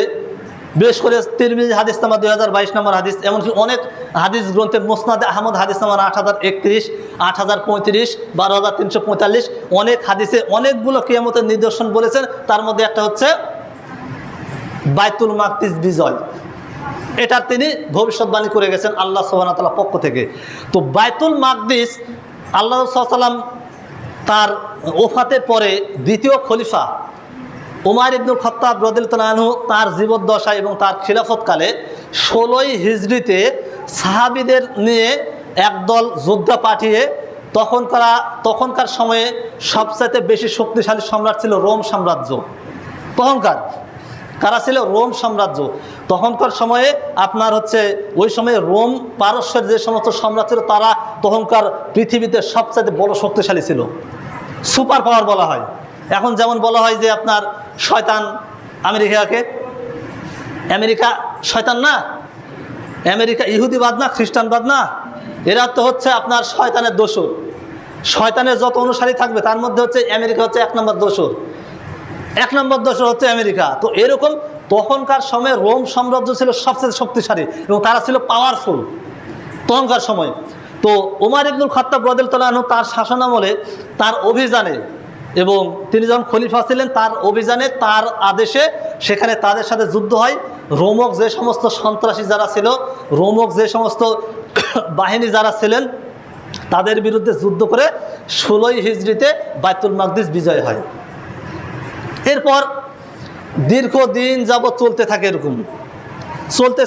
বিশেষ করে তিরমিজি হাদিস নাম্বার 2022 নম্বর হাদিস, এমনকি অনেক হাদিস গ্রন্থের মুসনাদে আহমদ হাদিস নাম্বার 8031, 8035, 12345, অনেক হাদিসে অনেকগুলো কিয়ামতের নিদর্শন বলেছেন। তার মধ্যে একটা হচ্ছে বাইতুল মাকদিস বিজয়। এটার তিনি ভবিষ্যৎবাণী করে গেছেন আল্লাহ সুবহানাহু ওয়া তাআলার পক্ষ থেকে। তো বাইতুল মাকদিস আল্লাহ রাসূল সাল্লাল্লাহু আলাইহি ওয়াসাল্লাম তার ওফাতের পরে দ্বিতীয় খলিফা উমর ইবনুল খাত্তাব রাদিয়াল্লাহু আনহু তার জীবদ্দশায় এবং তার খিলাফতকালে 16ই হিজরিতে সাহাবীদের নিয়ে একদল যোদ্ধা পাঠিয়ে তখনকার সময়ে সবচাইতে বেশি শক্তিশালী সম্রাট ছিল রোম সাম্রাজ্য। কারা ছিল? রোম সাম্রাজ্য। তখনকার সময়ে আপনার হচ্ছে ওই সময়ে রোম পারস্যের যে সমস্ত সম্রাট ছিল তারা তখনকার পৃথিবীতে সবচাইতে বড় শক্তিশালী ছিল, সুপার পাওয়ার বলা হয়। এখন যেমন বলা হয় যে আপনার শয়তান আমেরিকা শয়তান না, আমেরিকা ইহুদিবাদ না, খ্রিস্টানবাদ না, এরা তো হচ্ছে আপনার শয়তানের দোসর। শয়তানের যত অনুসারী থাকবে তার মধ্যে হচ্ছে আমেরিকা হচ্ছে এক নম্বর দোসর হচ্ছে আমেরিকা। তো এরকম তখনকার সময়ে রোম সাম্রাজ্য ছিল সবচেয়ে শক্তিশালী এবং তারা ছিল পাওয়ারফুল তখনকার সময়। তো উমর ইবনুল খাত্তাব রাদিয়াল্লাহু আনহু তার শাসনামলে তার অভিযানে এবং তিনি যখন খলিফা ছিলেন তার অভিযানে তার আদেশে সেখানে তাদের সাথে যুদ্ধ হয়। রোমক যে সমস্ত সন্ত্রাসী যারা ছিল, রোমক যে সমস্ত বাহিনী যারা ছিলেন তাদের বিরুদ্ধে যুদ্ধ করে 16ই হিজরিতে বাইতুল মাকদিস বিজয় হয়। এরপর দীর্ঘদিন যাবৎ চলতে থাকে, এরকম চলতে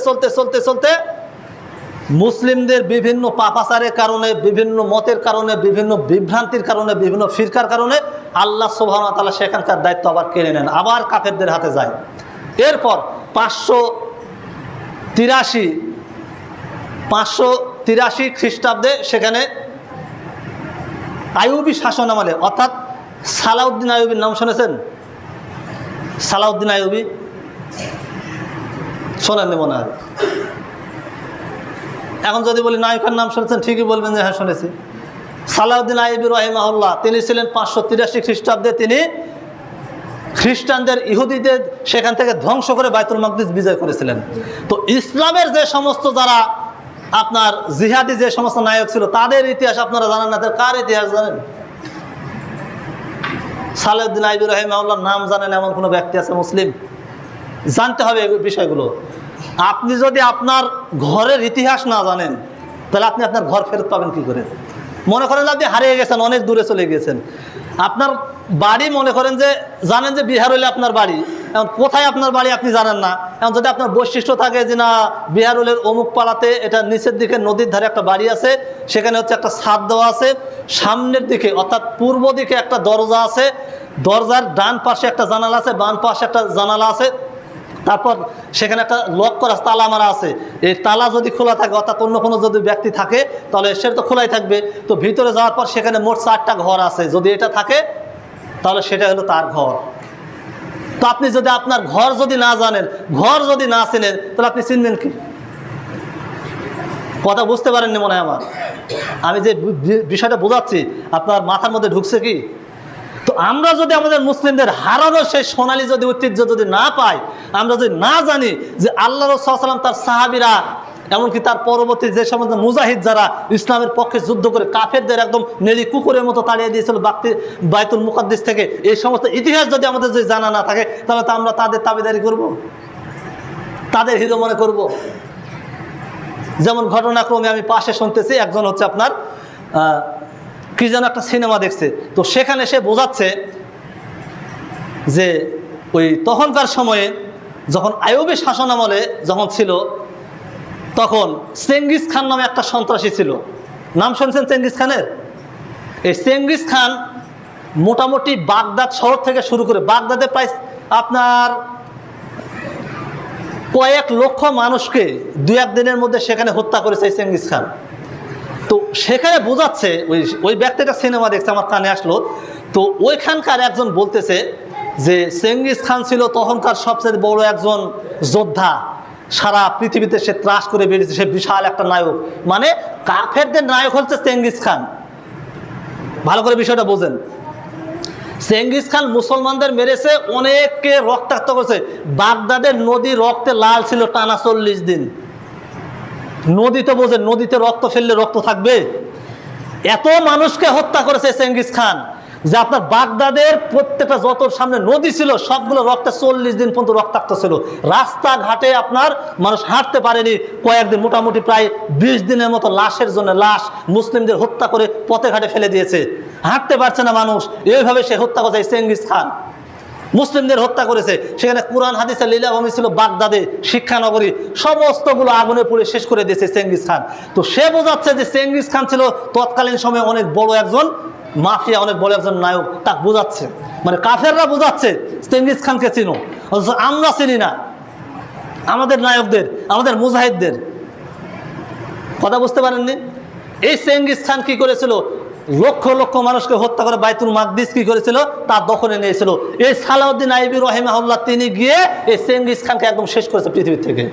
মুসলিমদের বিভিন্ন পাপাচারের কারণে, বিভিন্ন মতের কারণে, বিভিন্ন বিভ্রান্তির কারণে, বিভিন্ন ফিরকার কারণে আল্লাহ সুবহানাহু ওয়া তাআলা সেখানকার দায়িত্ব আবার কেড়ে নেন, আবার কাফেরদের হাতে যায়। এরপর 583 খ্রিস্টাব্দে সেখানে আইয়ুবী শাসনামলে, অর্থাৎ সালাউদ্দিন আইয়ুবীর নাম শুনেছেন? সালাউদ্দিন আইয়ুবী শোনেননি মনে হয়। এখন যদি বলি নায়কের নাম শুনেছেন, ঠিকই বলবেন যে হ্যাঁ শুনেছি। সালাউদ্দিন আইয়ুবী রাহিমাহুল্লাহ তিনি ছিলেন 583 খ্রিস্টাব্দে, তিনি খ্রিস্টানদের ইহুদিদের সেখান থেকে ধ্বংস করে বাইতুল মাকদিস বিজয় করেছিলেন। তো ইসলামের যে সমস্ত যারা আপনার জিহাদি যে সমস্ত নায়ক ছিল তাদের ইতিহাস আপনারা জানেন না, কার ইতিহাস জানেন? সালাউদ্দিন আইয়ুবী রাহিমাহুল্লাহর নাম জানেন এমন কোনো ব্যক্তি আছে মুসলিম? জানতে হবে এই বিষয়গুলো। আপনি যদি আপনার ঘরের ইতিহাস না জানেন তাহলে আপনি আপনার ঘর ফেরত পাবেন কি করে? মনে করেন আপনি হারিয়ে গেছেন, অনেক দূরে চলে গিয়েছেন, আপনার বাড়ি মনে করেন যে জানেন যে বিহার হলে আপনার বাড়ি, এখন কোথায় আপনার বাড়ি আপনি জানেন না। এখন যদি আপনার বৈশিষ্ট্য থাকে যে না বিহার হলের অমুক পাড়াতে, এটা নিচের দিকে নদীর ধারে একটা বাড়ি আছে, সেখানে হচ্ছে একটা ছাদ দেওয়া আছে, সামনের দিকে অর্থাৎ পূর্ব দিকে একটা দরজা আছে, দরজার ডান পাশে একটা জানালা আছে, বাম পাশে একটা জানালা আছে, তারপর সেখানে একটা লক করা তালা মারা আছে। এই তালা যদি খোলা থাকে অর্থাৎ অন্য কোনো যদি ব্যক্তি থাকে তাহলে সে তো খোলাই থাকবে। তো ভিতরে যাওয়ার পর সেখানে মোট 4টা ঘর আছে, যদি এটা থাকে তাহলে সেটা হলো তার ঘর। তো আপনি যদি আপনার ঘর যদি না জানেন, ঘর যদি না চেনেন তাহলে আপনি চিনবেন কি? কথা বুঝতে পারেননি মনে হয় আমার। আমি যে বিষয়টা বোঝাচ্ছি আপনার মাথার মধ্যে ঢুকছে কি? তো আমরা যদি আমাদের মুসলিমদের হারানো সেই সোনালী যদি ঐতিহ্য যদি না পাই, আমরা যদি না জানি যে আল্লাহ রাসূল সাল্লাল্লাহু আলাইহি ওয়াসাল্লাম তার সাহাবীরা এমনকি তার পরবর্তী যে সমস্ত মুজাহিদ যারা ইসলামের পক্ষে যুদ্ধ করে কাফেরদের একদম নেলি কুকুরের মতো তাড়িয়ে দিয়েছিল বাইতুল মুকাদ্দিস থেকে, এই সমস্ত ইতিহাস যদি আমাদের যদি জানা না থাকে তাহলে তো আমরা তাদের তাবেদারি করব, তাদের হিরো মনে করব। যেমন ঘটনাক্রমে আমি পাশে শুনতেছি একজন হচ্ছে আপনার কি যেন একটা সিনেমা দেখছে, তো সেখানে সে বোঝাচ্ছে যে ওই তখনকার সময়ে যখন আইয়ুবী শাসনামলে যখন ছিল তখন চেঙ্গিস খান নামে একটা সন্ত্রাসী ছিল। নাম শুনছেন চেঙ্গিস খানের? এই চেঙ্গিস খান মোটামুটি বাগদাদ শহর থেকে শুরু করে বাগদাদে প্রায় আপনার কয়েক লক্ষ মানুষকে 2-1 দিনের মধ্যে সেখানে হত্যা করেছে এই চেঙ্গিস খান। তো সেখানে বোঝাচ্ছে ওই ব্যক্তিটা সিনেমা দেখছে, আমার কানে আসলো। তো ওইখানকার একজন বলতেছে যে চেঙ্গিস খান ছিল তখনকার সবচেয়ে বড় একজন যোদ্ধা, সারা পৃথিবীতে সে ত্রাস করে বেরিয়েছে, সে বিশাল একটা নায়ক, মানে কাফেরদের নায়ক হচ্ছে চেঙ্গিস খান। ভালো করে বিষয়টা বোঝেন। চেঙ্গিস খান মুসলমানদের মেরেছে, অনেককে রক্তাক্ত করেছে। বাগদাদের নদী রক্তে লাল ছিল টানা 40 দিন। নদী তো বোঝেন, নদীতে রক্ত ফেললে রক্ত থাকবে। এত মানুষকে হত্যা করেছে চেঙ্গিস খান। যে আপনার বাগদাদের প্রত্যেকটা যত সামনে নদী ছিল সবগুলো রক্তে 40 দিন পর্যন্ত রক্তাক্ত ছিল। রাস্তাঘাটে আপনার মানুষ হাঁটতে পারেনি কয়েকদিন, মোটামুটি প্রায় 20 দিনের মতো লাশের জন্য লাশ মুসলিমদের হত্যা করে পথে ঘাটে ফেলে দিয়েছে, হাঁটতে পারছে না মানুষ। এইভাবে সে হত্যা করেছে চেঙ্গিস খান, মুসলিমদের হত্যা করেছে। সেখানে কোরআন হাদিসের লীলাভূমি ছিল বাগদাদে, শিক্ষানগরী, সমস্তগুলো আগুনে পুড়ে শেষ করে দিয়েছে চেঙ্গিস খান। তো সে বোঝাচ্ছে যে চেঙ্গিস খান ছিল তৎকালীন সময়ে অনেক বড় একজন মাফিয়া, অনেক বড় একজন নায়ক, তা বোঝাচ্ছে। মানে কাফেররা বোঝাচ্ছে চেঙ্গিস খানকে চিনো, অথচ আমরা চিনি না আমাদের নায়কদের, আমাদের মুজাহিদদের। কথা বুঝতে পারেননি? এই চেঙ্গিস খান কি করেছিল? লক্ষ লক্ষ মানুষকে হত্যা করে বাইতুল মাকদিস কি করেছিল? তার দখলে নিয়েছিল। এই সালাউদ্দিন আইবি রহিমাহুল্লাহ তিনি গিয়ে এই চেঙ্গিস খানকে একদম শেষ করেছে পৃথিবী থেকে।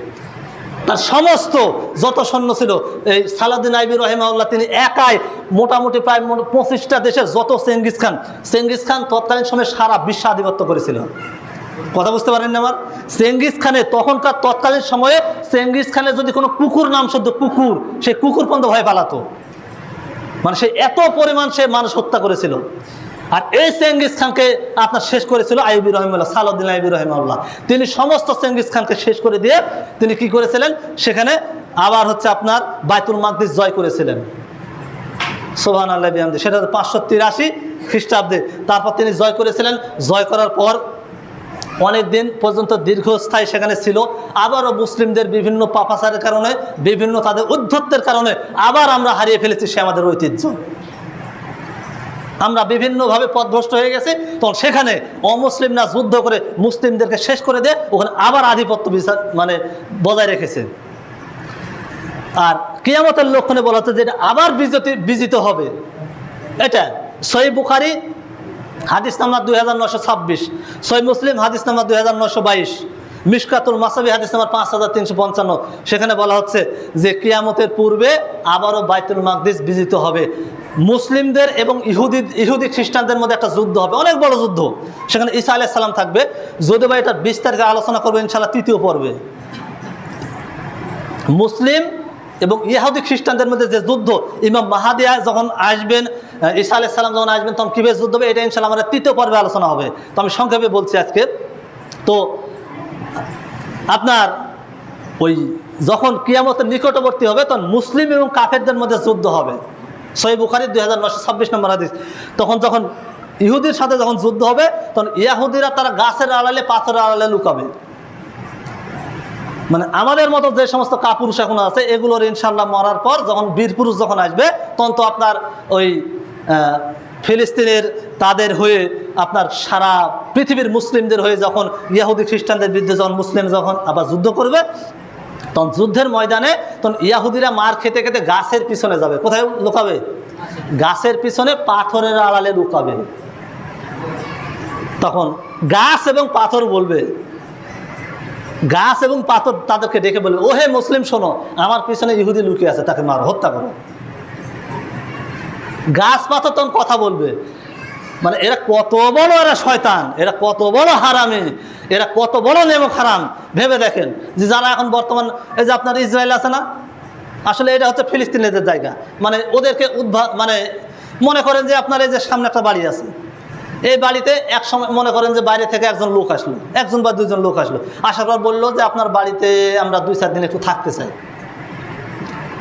তার সমস্ত যত সৈন্য ছিল, এই সালাউদ্দিন আইবি রহিমাহুল্লাহ তিনি একাই মোটামুটি প্রায় 25টা দেশের যত চেঙ্গিস খান তৎকালীন সময়ে সারা বিশ্ব আধিপত্য করেছিল। কথা বুঝতে পারেন না আমার? চেঙ্গিস খানের তখনকার তৎকালীন সময়ে চেঙ্গিস খানের যদি কোনো কুকুর নাম শুদ্ধ কুকুর, সেই কুকুর পর্যন্ত ভয় পালাতো। মানে সে এত পরিমাণ সে মানুষ হত্যা করেছিল। আর এই চেঙ্গিস খানকে আপনার শেষ করেছিল আইবি রহিমাহুল্লাহ, সালাউদ্দিন আইবি রহিমাহুল্লাহ। তিনি সমস্ত চেঙ্গিস খানকে শেষ করে দিয়ে তিনি কি করেছিলেন? সেখানে আবার হচ্ছে আপনার বাইতুল মাকদিস জয় করেছিলেন। সুবহানাল্লাহ বিহামদি। সেটা 583 খ্রিস্টাব্দে। তারপর তিনি জয় করেছিলেন। জয় করার পর অনেক দিন পর্যন্ত দীর্ঘস্থায়ী সেখানে ছিল। আবারও মুসলিমদের বিভিন্ন পাপাচারের কারণে, বিভিন্ন তাদের উদ্ধত্তের কারণে আবার আমরা হারিয়ে ফেলেছি সে আমাদের ঐতিহ্য। আমরা বিভিন্নভাবে পথভ্রষ্ট হয়ে গেছি। তখন সেখানে অমুসলিমরা যুদ্ধ করে মুসলিমদেরকে শেষ করে দিয়ে ওখানে আবার আধিপত্য মানে বজায় রেখেছে। আর কিয়ামতের লক্ষণে বলা হচ্ছে যে এটা আবার বিজিত হবে। এটা সহিহ বুখারী হাদিস নাম্বার 2926, সহিহ মুসলিম হাদিস নাম্বার 2922, মিশকাতুল মাসাবি হাদিস নাম্বার 5355। সেখানে বলা হচ্ছে যে কিয়ামতের পূর্বে আবারও বাইতুল মাকদিস বিজিত হবে। মুসলিমদের এবং ইহুদি খ্রিস্টানদের মধ্যে একটা যুদ্ধ হবে, অনেক বড় যুদ্ধ। সেখানে ঈসা আলাইহিস সালাম থাকবে। যদি বা এটা বিস্তারিত আলোচনা করবে ইনশাআল্লাহ 3য় পর্বে। মুসলিম এবং ইহুদি খ্রিস্টানদের মধ্যে যে যুদ্ধ, ইমাম মাহাদি যখন আসবেন, ঈসা আলাইহিস সালাম যখন আসবেন, তখন কীভাবে যুদ্ধ হবে এটা ইনশাআল্লাহ আমাদের 3য় পর্বে আলোচনা হবে। তো আমি সংক্ষেপে বলছি আজকে। তো আপনার ওই যখন কিয়ামতের নিকটবর্তী হবে তখন মুসলিম এবং কাফেরদের মধ্যে যুদ্ধ হবে। সহিহ বুখারী 2926 নম্বর হাদিস। তখন যখন ইহুদির সাথে যখন যুদ্ধ হবে তখন ইহুদিরা তারা গাছের আড়ালে, পাথরের আড়ালে লুকাবে। মানে আমাদের মতো যে সমস্ত কাপুরুষ এখন আছে এগুলোর ইনশাল্লাহ মরার পর যখন বীর পুরুষ যখন আসবে তখন তো আপনার ওই ফিলিস্তিনের তাদের হয়ে আপনার সারা পৃথিবীর মুসলিমদের হয়ে যখন ইহুদি খ্রিস্টানদের বিরুদ্ধে যখন মুসলিম যখন আবার যুদ্ধ করবে, তখন যুদ্ধের ময়দানে তখন ইহুদিরা মার খেতে খেতে গাছের পিছনে যাবে। কোথায় লুকাবে? গাছের পিছনে, পাথরের আড়ালে লুকাবে। তখন গাছ এবং পাথর বলবে, গাছ এবং পাথর তাদেরকে ডেকে বলবে, ও হে মুসলিম শোনো, আমার পিছনে ইহুদি লুকিয়ে আছে, তাকে মারো, হত্যা করো। গাছ পাথর তখন কথা বলবে। মানে এরা কত বড়, এরা শয়তান, এরা কত বড় হারামি, এরা কত বড় নেমক হারাম। ভেবে দেখেন যে যারা এখন বর্তমান এই যে আপনার ইসরায়েল আছে না, আসলে এটা হচ্ছে ফিলিস্তিনিদের জায়গা। মানে ওদেরকে মানে মনে করেন যে আপনার এই যে সামনে একটা বাড়ি আছে, এই বাড়িতে এক সময় মনে করেন যে বাইরে থেকে একজন লোক আসলো, একজন বা দুজন লোক আসলো, আসার পর বললো যে আপনার বাড়িতে আমরা 2-4 দিন একটু থাকতে চাই,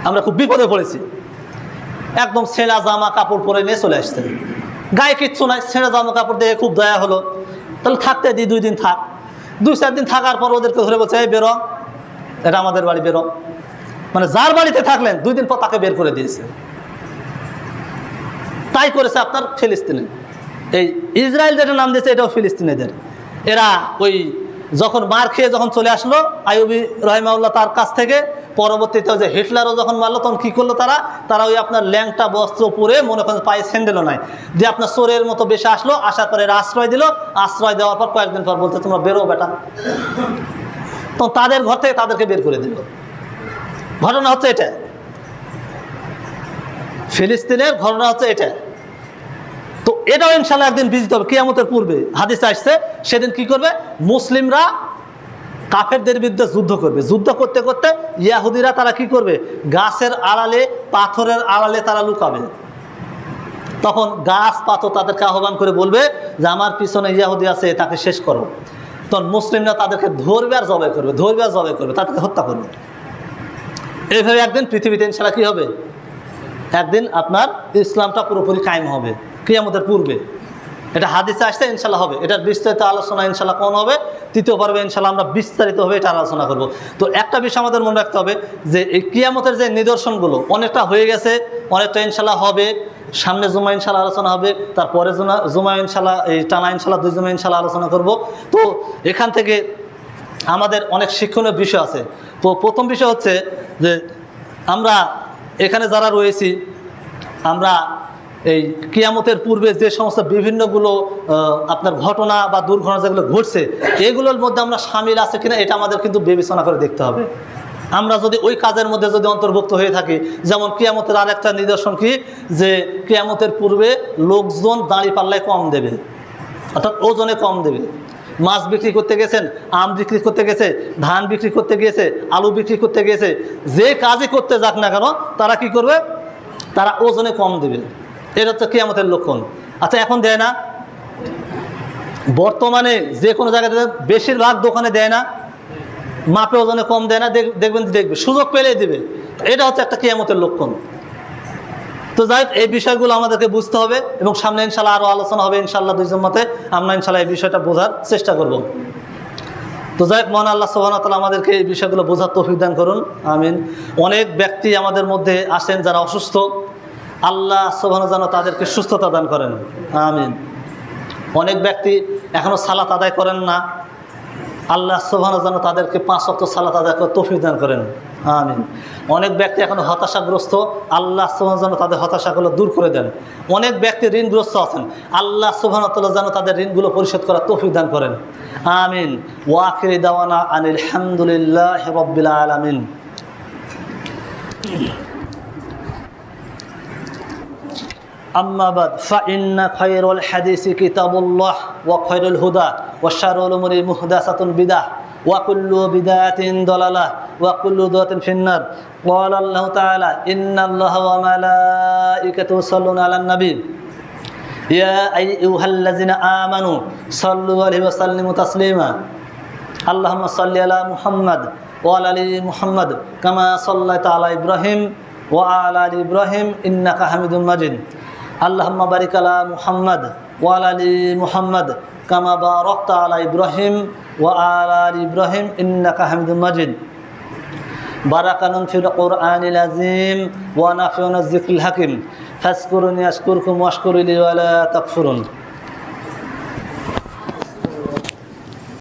আমরা খুব বিপদে পড়েছি। একদম ছেঁড়া জামা কাপড় পরে নিয়ে চলে আসছে, গায়ে কিচ্ছু নাই, ছেঁড়া জামা কাপড় দিয়ে খুব দয়া হলো, তাহলে থাকতে দিই 2 দিন থাক। 2-4 দিন থাকার পর ওদেরকে ধরে বলছে, এই বেরো, এটা আমাদের বাড়ি, বেরো। মানে যার বাড়িতে থাকলেন 2 দিন পর তাকে বের করে দিয়েছে। তাই করেছে আপনার ফিলিস্তিনে। এই ইসরায়েল যেটা নাম দিয়েছে এটাও ফিলিস্তিনিদের। এরা ওই যখন মার খেয়ে যখন চলে আসলো আইয়ুবী রহিমাহুল্লাহ তার কাছ থেকে, পরবর্তীতে যে হিটলারও যখন মারলো তখন কী করলো তারা ওই আপনার ল্যাংটা বস্ত্র পরে, মনে করেন পায়ে স্যান্ডেলও নাই, যে আপনার চোরের মতো বেশি আসলো, আসার পরে এরা আশ্রয় দিল। আশ্রয় দেওয়ার পর কয়েকদিন পর বলতে, তোমরা বেরো বেটা। তো তাদের ঘর থেকে তাদেরকে বের করে দিল। ঘটনা হচ্ছে এটা, ফিলিস্তিনের ঘটনা হচ্ছে এটা। তো এটাও ইনশাল্লাহ একদিন বিজিত হবে কিয়ামতের পূর্বে। হাদিসে আসছে সেদিন কি করবে? মুসলিমরা কাফেরদের বিরুদ্ধে যুদ্ধ করবে। যুদ্ধ করতে করতে ইহুদিরা তারা কি করবে? গাছের আড়ালে, পাথরের আড়ালে তারা লুকাবে। তখন গাছ পাতো তাদেরকে আহ্বান করে বলবে যে আমার পিছনে ইয়াহুদি আছে, তাকে শেষ করো। তখন মুসলিমরা তাদেরকে ধরবে আর জবাই করবে, ধরবে আর জবাই করবে, তাদেরকে হত্যা করবে। এইভাবে একদিন পৃথিবীতে ইনশাআল্লাহ কী হবে, একদিন আপনার ইসলামটা পুরোপুরি কায়েম হবে কিয়ামতের পূর্বে। এটা হাদিসে আসছে, ইনশাআল্লাহ হবে। এটার বিস্তারিত আলোচনা ইনশাআল্লাহ কোন হবে, তৃতীয় পর্বে ইনশাআল্লাহ আমরা বিস্তারিতভাবে এটা আলোচনা করব। তো একটা বিষয় আমাদের মনে রাখতে হবে যে এই কিয়ামতের যে নিদর্শনগুলো অনেকটা হয়ে গেছে, অনেকটা ইনশাআল্লাহ হবে। সামনে জুমা ইনশাআল্লাহ আলোচনা হবে, তারপরে জুমা ইনশাআল্লাহ এই টানা ইনশাআল্লাহ 2 জুমা ইনশাআল্লাহ আলোচনা করব। তো এখান থেকে আমাদের অনেক শিক্ষণীয় বিষয় আছে। তো প্রথম বিষয় হচ্ছে যে আমরা এখানে যারা রয়েছি, আমরা এই কিয়ামতের পূর্বে যে সমস্ত বিভিন্নগুলো আপনার ঘটনা বা দুর্ঘটনা যেগুলো ঘটছে, এগুলোর মধ্যে আমরা সামিল আছে কিনা এটা আমাদের কিন্তু বিবেচনা করে দেখতে হবে। আমরা যদি ওই কাজের মধ্যে যদি অন্তর্ভুক্ত হয়ে থাকি, যেমন কিয়ামতের আরেকটা নিদর্শন কি, যে কিয়ামতের পূর্বে লোকজন দাঁড়ি পাল্লায় কম দেবে, অর্থাৎ ওজনে কম দেবে। মাছ বিক্রি করতে গেছেন, আম বিক্রি করতে গেছে, ধান বিক্রি করতে গিয়েছে, আলু বিক্রি করতে গিয়েছে, যে কাজই করতে যাক না কেন তারা কি করবে, তারা ওজনে কম দেবে। এটা হচ্ছে কিয়ামতের লক্ষণ। আচ্ছা, এখন দেয় না? বর্তমানে যে কোনো জায়গাতে বেশিরভাগ দোকানে দেয় না, মাপে ওজনে কম দেয় না, দেখবেন সুযোগ পেলেই দেবে। এটা হচ্ছে একটা কিয়ামতের লক্ষণ। তো যাই হোক, এই বিষয়গুলো আমাদেরকে বুঝতে হবে এবং সামনে ইনশাআল্লাহ আরও আলোচনা হবে ইনশাআল্লাহ 2 জুম্মাতে। আমরা ইনশাআল্লাহ এই বিষয়টা বোঝার চেষ্টা করব। তো যাই হোক, মহান আল্লাহ সুবহানাহু ওয়া তাআলা আমাদেরকে এই বিষয়গুলো বোঝার তৌফিক দান করুন, আমিন। অনেক ব্যক্তি আমাদের মধ্যে আসেন যারা অসুস্থ, আল্লাহ সুবহানাহু ওয়া তাআলা তাদেরকে সুস্থতা দান করেন, আমিন। অনেক ব্যক্তি এখনও সালাত আদায় করেন না, আল্লাহ সুবহানাহু ওয়া তাআলা তাদেরকে 5 ওয়াক্ত সালাত আদায় করে তৌফিক দান করেন, আমিন। অনেক ব্যক্তি এখনো হতাশাগ্রস্ত, আল্লাহ সুবহানাহু ওয়া তাআলা তাদের হতাশাগুলো দূর করে দেন। অনেক ব্যক্তি ঋণগ্রস্ত আছেন, আল্লাহ সুবহানাহু ওয়া তাআলা যেন তাদের ঋণগুলো পরিশোধ করার তৌফিক দান করেন, আমিন। ওয়া আখিরি দাওয়ানা আনিল হামদুলিল্লাহি রাব্বিল আলামিন। أما بعد فإن خير الحديث كتاب الله وخير الهدى وشر الأمور محدثة بدعة وكل بدعة ضلالة وكل ضلالة في النار. قال الله تعالى إن الله وملائكته يصلون على النبي يا أيها الذين آمنوا صلوا عليه وسلموا تسليما. اللهم صل على محمد وعلى آل محمد كما صليت على إبراهيم وعلى آل إبراهيم إنك حميد مجيد. اللهم بارك على محمد وعلى آل محمد كما باركت على إبراهيم وعلى آل إبراهيم إنك حميد مجيد. بارك لنا في القرآن العظيم ونفعنا الذكر الحكيم. فاذكروني أذكركم واشكروا لي ولا تكفرون.